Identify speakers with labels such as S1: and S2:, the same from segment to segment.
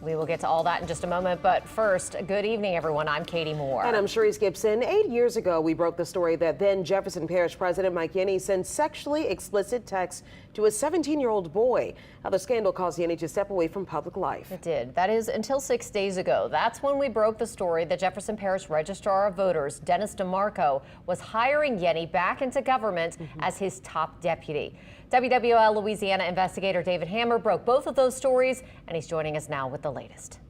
S1: We will get to all that in just a moment, but first, good evening, everyone. I'm Katie Moore.
S2: And I'm Sharice Gibson. 8 years ago, we broke the story that then Jefferson Parish President Mike Yenni sent sexually explicit texts to a 17-year-old boy. Now, the scandal caused Yenni to step away from public life.
S1: It did. That is until 6 days ago. That's when we broke the story that Jefferson Parish Registrar of Voters, Dennis DeMarco, was hiring Yenni back into government as his top deputy. WWL Louisiana investigator David Hammer broke both of those stories, and he's joining us now with the latest.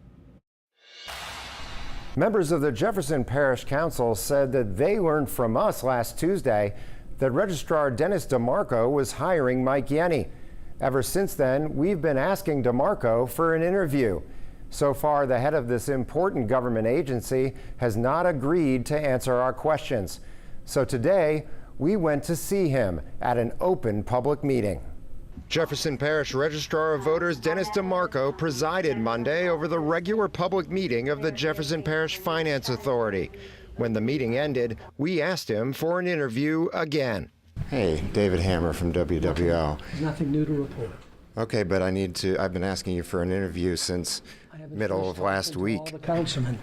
S3: Members of the Jefferson Parish Council said that they learned from us last Tuesday that Registrar Dennis DeMarco was hiring Mike Yenni. Ever since then, we've been asking DeMarco for an interview. So far, the head of this important government agency has not agreed to answer our questions. So today, we went to see him at an open public meeting. Jefferson Parish Registrar of Voters Dennis DeMarco presided Monday over the regular public meeting of the Jefferson Parish Finance Authority. When the meeting ended, we asked him for an interview again.
S4: Hey, David Hammer from WWL.
S5: Nothing new to report.
S4: Okay, but I've been asking you for an interview since middle of last week.
S5: All the councilmen.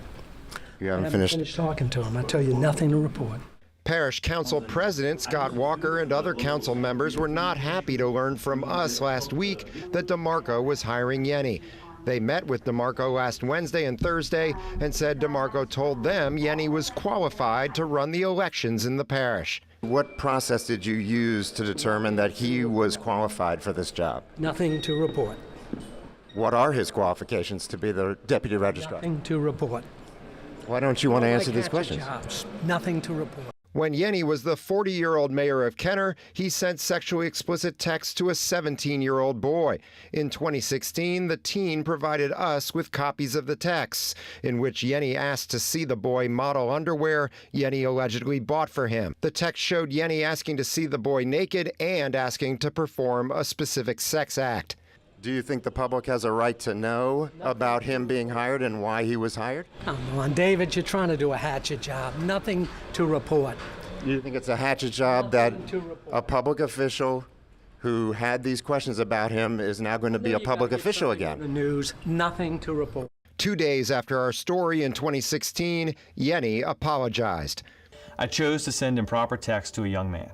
S4: You haven't
S5: I
S4: finished
S5: talking to them. I tell you, nothing to report.
S3: Parish Council President Scott Walker and other council members were not happy to learn from us last week that DeMarco was hiring Yenni. They met with DeMarco last Wednesday and Thursday and said DeMarco told them Yenni was qualified to run the elections in the parish.
S4: What process did you use to determine that he was qualified for this job?
S5: Nothing to report.
S4: What are his qualifications to be the deputy registrar?
S5: Nothing to report.
S4: Why don't you want to answer
S5: Like
S4: these
S5: hatchet
S4: questions?
S5: jobs. Nothing to report.
S3: When Yenni was the 40-year-old mayor of Kenner, he sent sexually explicit texts to a 17-year-old boy. In 2016, the teen provided us with copies of the texts, in which Yenni asked to see the boy model underwear Yenni allegedly bought for him. The text showed Yenni asking to see the boy naked and asking to perform a specific sex act.
S4: Do you think the public has a right to know about him being hired and why he was hired?
S5: Come on, David, you're trying to do a hatchet job. Nothing to report.
S4: You think it's a hatchet job that a public official who had these questions about him is now going to be a public official again?
S5: The news, nothing to report.
S3: 2 days after our story in 2016, Yenni apologized.
S6: I chose to send improper text to a young man.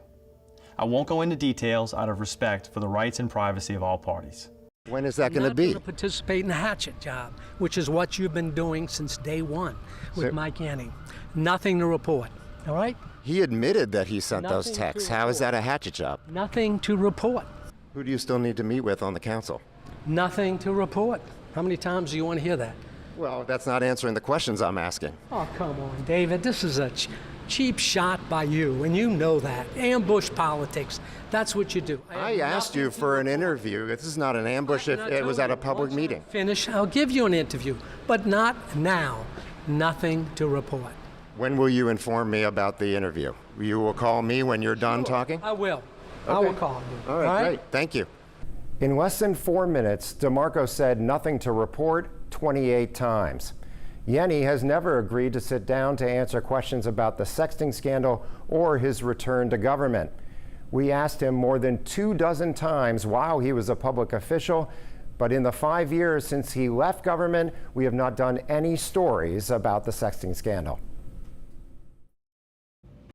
S6: I won't go into details out of respect for the rights and privacy of all parties.
S4: When is that going to be?
S5: Not going to participate in the hatchet job, which is what you've been doing since day one with Mike Yenni. Nothing to report, all right?
S4: He admitted that he sent those
S5: Nothing to
S4: texts. How is that a hatchet job?
S5: Nothing to report.
S4: Who do you still need to meet with on the council?
S5: Nothing to report. How many times do you want to hear that?
S4: Well, that's not answering the questions I'm asking.
S5: Oh, come on, David. This is a cheap shot by you, and you know that. Ambush politics. That's what you do.
S4: I asked you for an interview. This is not an ambush if it was at a public meeting.
S5: Finish. I'll give you an interview, but not now. Nothing to report.
S4: When will you inform me about the interview? You will call me when you're done talking?
S5: I will.
S4: Okay.
S5: I will call you.
S4: All right, great. Thank you.
S3: In less than 4 minutes, DeMarco said nothing to report 28 times. Yenni has never agreed to sit down to answer questions about the sexting scandal or his return to government. We asked him more than 24 times while he was a public official, but in the 5 years since he left government, we have not done any stories about the sexting scandal.